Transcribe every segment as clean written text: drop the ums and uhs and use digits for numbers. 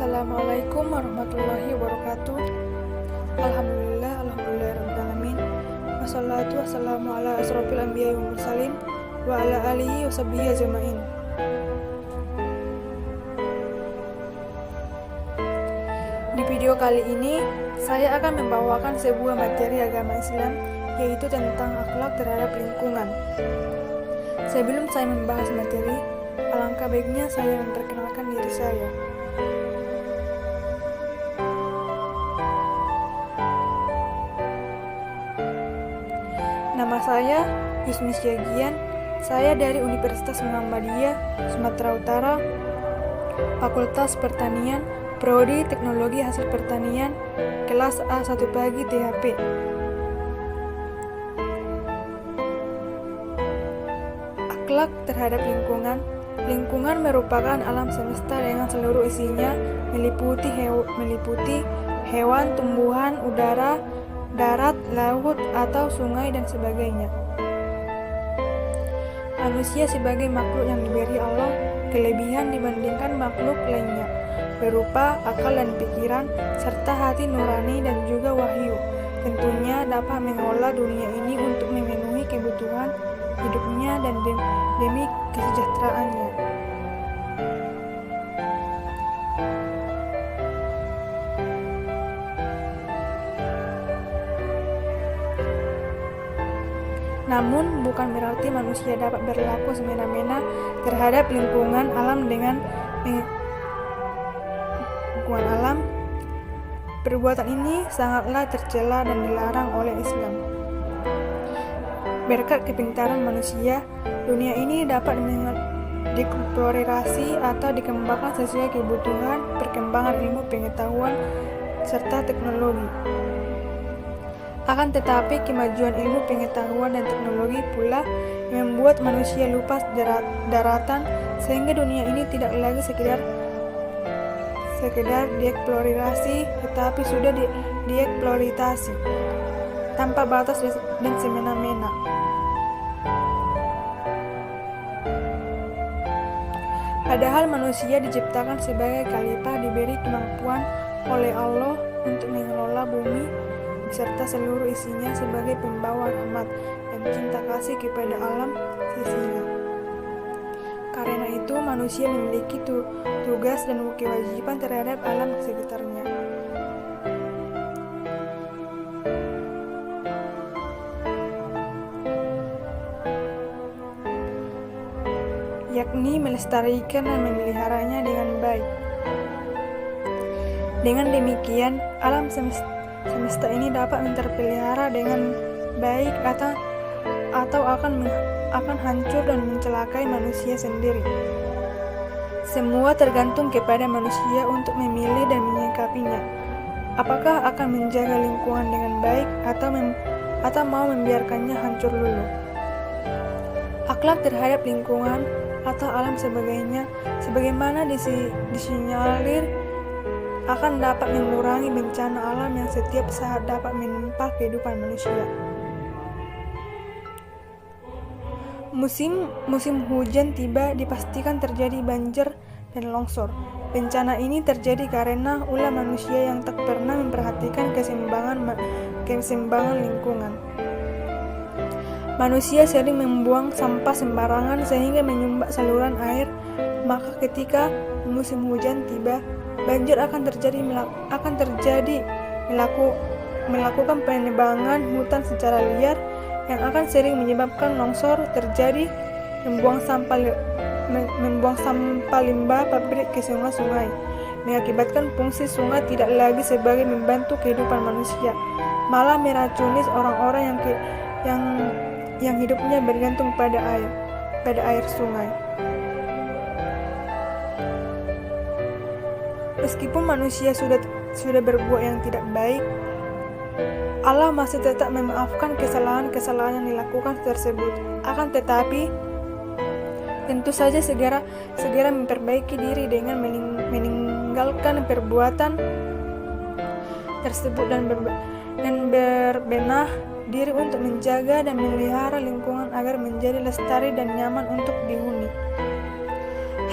Assalamualaikum warahmatullahi wabarakatuh. Alhamdulillahirabbil alamin. Wassalatu wassalamu ala asrofil anbiya'i wal mursalin wa ala alihi washabbihi ajmain. Di video kali ini saya akan membawakan sebuah materi agama Islam, yaitu tentang akhlak terhadap lingkungan. Sebelum saya membahas materi, alangkah baiknya saya memperkenalkan diri saya. Nama saya Yusmi Syagian. Saya dari Universitas Muhammadiyah, Sumatera Utara, Fakultas Pertanian, Prodi Teknologi Hasil Pertanian, kelas A1 pagi THP. Akhlak terhadap lingkungan. Lingkungan merupakan alam semesta dengan seluruh isinya, meliputi hewan, tumbuhan, udara, darat, laut, atau sungai, dan sebagainya. Manusia sebagai makhluk yang diberi Allah kelebihan dibandingkan makhluk lainnya, berupa akal dan pikiran, serta hati nurani dan juga wahyu. Tentunya dapat mengolah dunia ini untuk memenuhi kebutuhan hidupnya dan demi kesejahteraannya. Namun, bukan berarti manusia dapat berlaku semena-mena terhadap lingkungan alam dengan lingkungan alam. Perbuatan ini sangatlah tercela dan dilarang oleh Islam. Berkat kepintaran manusia, dunia ini dapat dieksplorasi atau dikembangkan sesuai kebutuhan perkembangan ilmu pengetahuan serta teknologi. Akan tetapi, kemajuan ilmu pengetahuan dan teknologi pula membuat manusia lupa daratan, sehingga dunia ini tidak lagi sekedar dieksplorasi, tetapi sudah dieksploitasi tanpa batas dan semena-mena. Padahal manusia diciptakan sebagai khalifah, diberi kemampuan oleh Allah untuk mengelola bumi beserta seluruh isinya sebagai pembawa rahmat dan cinta kasih kepada alam sisinya. Karena itu, manusia memiliki tugas dan kewajiban terhadap alam sekitarnya. Yakni melestarikan dan memeliharanya dengan baik. Dengan demikian, alam semesta ini dapat terpelihara dengan baik atau akan hancur dan mencelakai manusia sendiri. Semua tergantung kepada manusia untuk memilih dan menyikapinya. Apakah akan menjaga lingkungan dengan baik atau mau membiarkannya hancur luluh? Akhlak terhadap lingkungan atau alam sebagaimana disinyalir akan dapat mengurangi bencana alam yang setiap saat dapat menimpa kehidupan manusia. Musim hujan tiba, dipastikan terjadi banjir dan longsor. Bencana ini terjadi karena ulah manusia yang tak pernah memperhatikan keseimbangan lingkungan. Manusia sering membuang sampah sembarangan sehingga menyumbat saluran air, maka ketika musim hujan tiba, banjir akan terjadi melakukan penebangan hutan secara liar yang akan sering menyebabkan longsor terjadi, membuang sampah limbah pabrik ke sungai-sungai, mengakibatkan fungsi sungai tidak lagi sebagai membantu kehidupan manusia, malah meracuni orang-orang yang hidupnya bergantung pada air sungai. Meskipun manusia sudah berbuat yang tidak baik, Allah masih tetap memaafkan kesalahan-kesalahan yang dilakukan tersebut. Akan tetapi, tentu saja segera memperbaiki diri dengan meninggalkan perbuatan tersebut dan berbenah diri untuk menjaga dan memelihara lingkungan agar menjadi lestari dan nyaman untuk dihuni.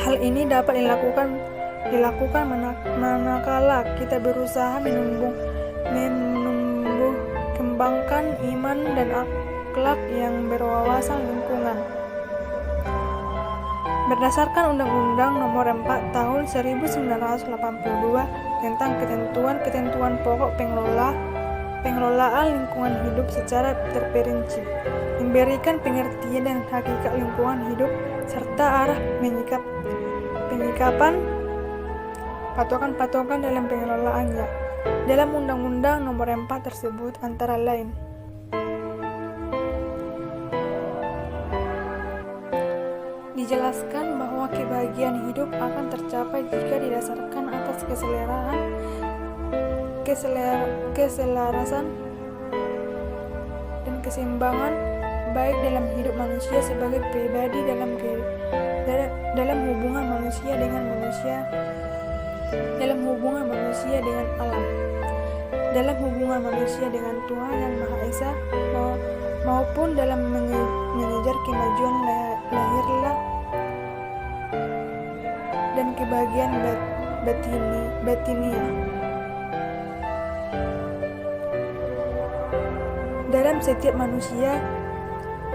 Hal ini dapat dilakukan dilakukan manakala kita berusaha menumbuh kembangkan iman dan akhlak yang berwawasan lingkungan. Berdasarkan Undang-Undang Nomor 4 Tahun 1982 tentang ketentuan pokok pengelolaan lingkungan hidup secara terperinci, memberikan pengertian dan hakikat lingkungan hidup serta arah penyikapan patokan-patokan dalam pengelolaannya. Dalam Undang-Undang Nomor 4 tersebut antara lain dijelaskan bahwa kebahagiaan hidup akan tercapai jika didasarkan atas keselarasan dan keseimbangan baik dalam hidup manusia sebagai pribadi, dalam hubungan manusia dengan alam, dalam hubungan manusia dengan Tuhan Yang Maha Esa, maupun dalam mengejar kemajuan lahirlah dan kebahagiaan batiniah. Dalam setiap manusia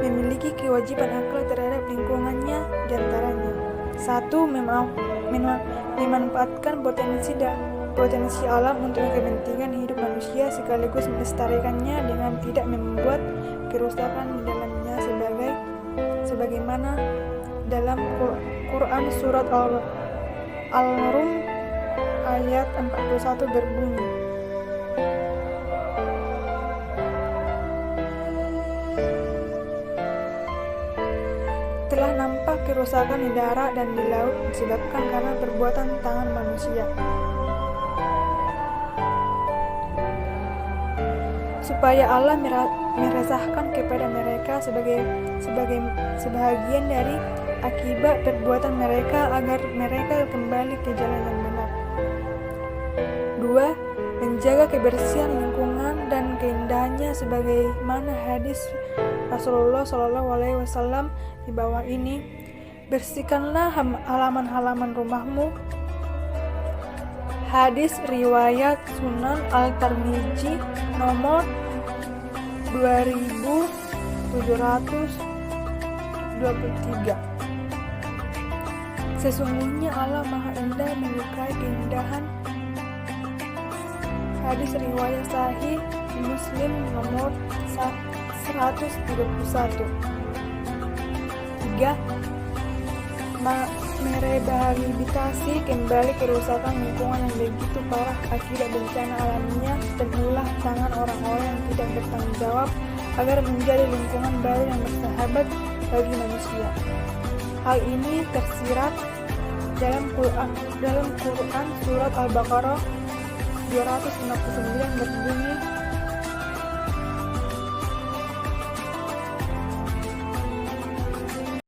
memiliki kewajiban akhlak terhadap lingkungannya, diantaranya 1. Memanfaatkan potensi alam untuk kepentingan hidup manusia sekaligus melestarikannya dengan tidak membuat kerusakan di dalamnya, sebagaimana dalam Quran surat Al-Rum ayat 41 berbunyi, telah nampak kerusakan di darat dan di laut disebabkan karena perbuatan tangan manusia. Supaya Allah meresahkan kepada mereka sebahagian dari akibat perbuatan mereka agar mereka kembali ke jalan yang benar. 2. Menjaga kebersihan lingkungan dan keindahannya sebagaimana hadis Rasulullah SAW di bawah ini. Bersihkanlah halaman-halaman rumahmu. Hadis riwayat Sunan Al-Tirmidzi nomor 2723. Sesungguhnya Allah Maha Indah menyukai keindahan. Hadis riwayat Sahih Muslim nomor 131. 3. Merehabilitasi kembali kerusakan lingkungan yang begitu parah akibat bencana alamiah dan ulah tangan orang-orang yang tidak bertanggung jawab agar menjadi lingkungan baru yang bersahabat bagi manusia. Hal ini tersirat dalam Quran surat Al-Baqarah 259